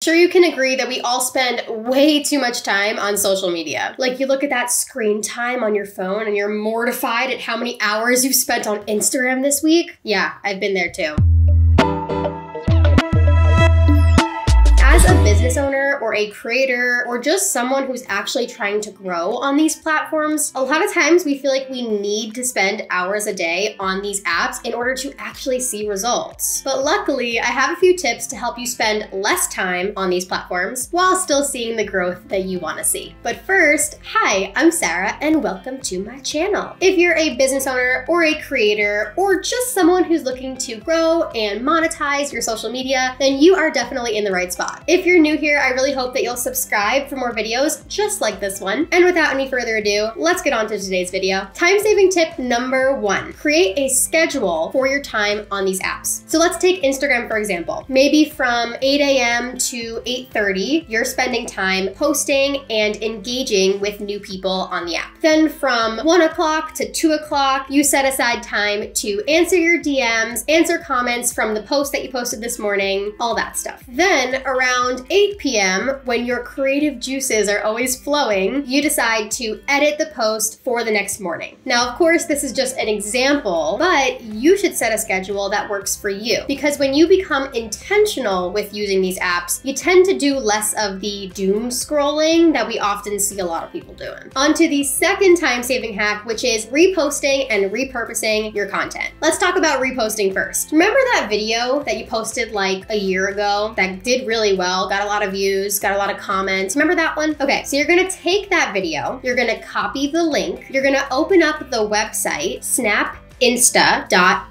Sure, you can agree that we all spend way too much time on social media. Like, you look at that screen time on your phone and you're mortified at how many hours you've spent on Instagram this week. Yeah, I've been there too. As a business owner or a creator or just someone who's actually trying to grow on these platforms, a lot of times we feel like we need to spend hours a day on these apps in order to actually see results. But luckily, I have a few tips to help you spend less time on these platforms while still seeing the growth that you want to see. But first, hi, I'm Sarah and welcome to my channel. If you're a business owner or a creator or just someone who's looking to grow and monetize your social media, then you are definitely in the right spot. If you're new here, I really hope that you'll subscribe for more videos just like this one. And without any further ado, let's get on to today's video. Time-saving tip number 1, create a schedule for your time on these apps. So let's take Instagram, for example. Maybe from 8 a.m. to 8:30, you're spending time posting and engaging with new people on the app. Then from 1 o'clock to 2 o'clock, you set aside time to answer your DMs, answer comments from the post that you posted this morning, all that stuff. Then around 8 p.m., when your creative juices are always flowing, you decide to edit the post for the next morning. Now, of course, this is just an example, but you should set a schedule that works for you. Because when you become intentional with using these apps, you tend to do less of the doom scrolling that we often see a lot of people doing. On to the second time-saving hack, which is reposting and repurposing your content. Let's talk about reposting first. Remember that video that you posted like a year ago that did really well, got a lot of views, got a lot of comments? Remember that one? Okay, so you're gonna take that video, you're gonna copy the link, you're gonna open up the website, snapinsta.app.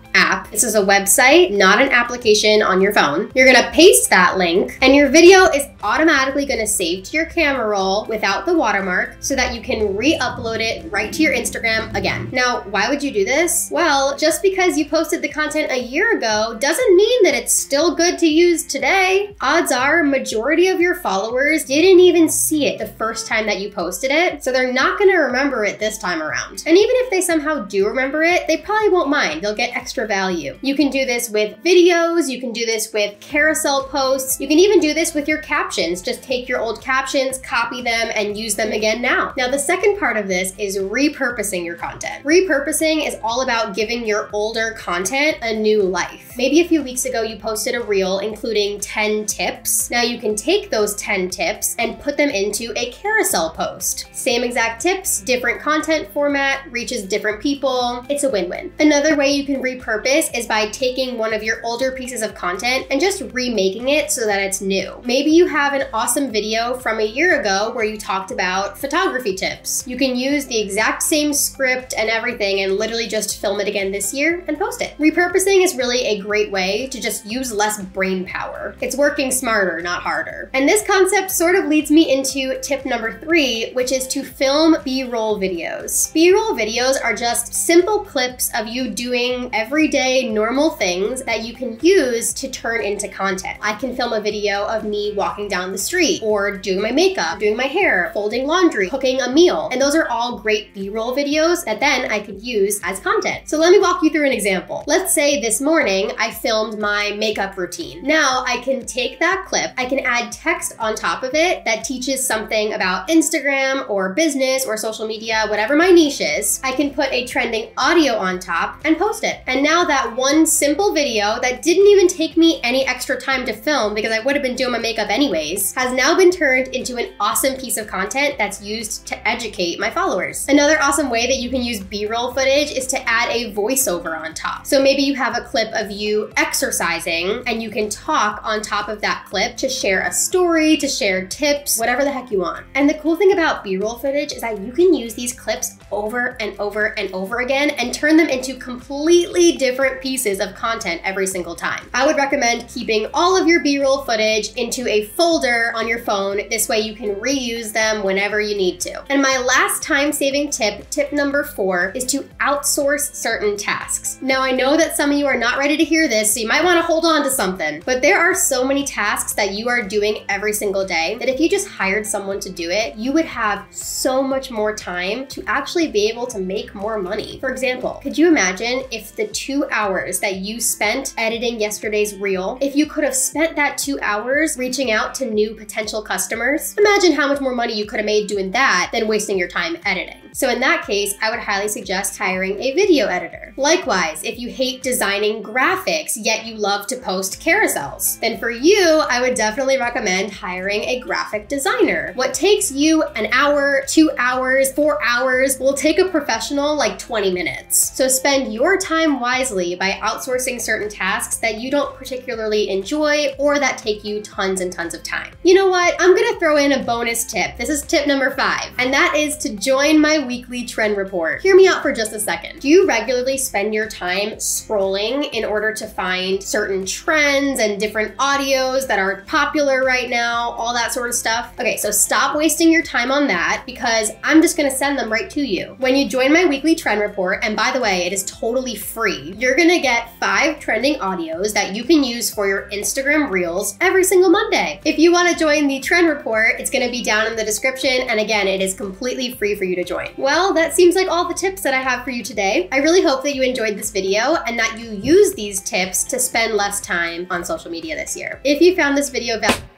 This is a website, not an application on your phone. You're gonna paste that link and your video is automatically gonna save to your camera roll without the watermark so that you can re-upload it right to your Instagram again. Now, why would you do this? Well, just because you posted the content a year ago doesn't mean that it's still good to use today. Odds are majority of your followers didn't even see it the first time that you posted it, so they're not gonna remember it this time around. And even if they somehow do remember it, they probably won't mind. They'll get extra value. You can do this with videos, you can do this with carousel posts, you can even do this with your captions. Just take your old captions, copy them, and use them again now. Now, the second part of this is repurposing your content. Repurposing is all about giving your older content a new life. Maybe a few weeks ago, you posted a reel including 10 tips. Now you can take those 10 tips and put them into a carousel post. Same exact tips, different content format, reaches different people. It's a win-win. Another way you can repurpose is by taking one of your older pieces of content and just remaking it so that it's new. Maybe you have an awesome video from a year ago where you talked about photography tips. You can use the exact same script and everything and literally just film it again this year and post it. Repurposing is really a great way to just use less brain power. It's working smarter, not harder. And this concept sort of leads me into tip number 3, which is to film B-roll videos. B-roll videos are just simple clips of you doing everyday normal things that you can use to turn into content. I can film a video of me walking down the street or doing my makeup, doing my hair, folding laundry, cooking a meal. And those are all great B-roll videos that then I could use as content. So let me walk you through an example. Let's say this morning I filmed my makeup routine. Now I can take that clip, I can add text on top of it that teaches something about Instagram or business or social media, whatever my niche is. I can put a trending audio on top and post it. And now that one simple video that didn't even take me any extra time to film because I would have been doing my makeup anyways, has now been turned into an awesome piece of content that's used to educate my followers. Another awesome way that you can use B-roll footage is to add a voiceover on top. So maybe you have a clip of you exercising and you can talk on top of that clip to share a story, to share tips, whatever the heck you want. And the cool thing about B-roll footage is that you can use these clips over and over and over again and turn them into completely different pieces of content every single time. I would recommend keeping all of your B-roll footage into a folder on your phone. This way you can reuse them whenever you need to. And my last time-saving tip, tip number 4, is to outsource certain tasks. Now I know that some of you are not ready to hear this, so you might want to hold on to something, but there are so many tasks that you are doing every single day that if you just hired someone to do it, you would have so much more time to actually be able to make more money. For example, could you imagine if the 2 hours that you spent editing yesterday's reel, if you could have spent that 2 hours reaching out to new potential customers, imagine how much more money you could have made doing that than wasting your time editing. So in that case, I would highly suggest hiring a video editor. Likewise, if you hate designing graphics, yet you love to post carousels, then for you, I would definitely recommend hiring a graphic designer. What takes you an hour, 2 hours, 4 hours will take a professional like 20 minutes. So spend your time wisely by outsourcing certain tasks that you don't particularly enjoy or that take you tons and tons of time. You know what? I'm gonna throw in a bonus tip. This is tip number 5, and that is to join my weekly trend report. Hear me out for just a second. Do you regularly spend your time scrolling in order to find certain trends and different audios that are popular right now, all that sort of stuff? Okay, so stop wasting your time on that because I'm just gonna send them right to you. When you join my weekly trend report, and by the way, it is totally free, you're gonna get 5 trending audios that you can use for your Instagram Reels every single Monday. If you wanna join the trend report, it's gonna be down in the description, and again, it is completely free for you to join. Well, that seems like all the tips that I have for you today. I really hope that you enjoyed this video and that you use these tips to spend less time on social media this year. If you found this video valuable,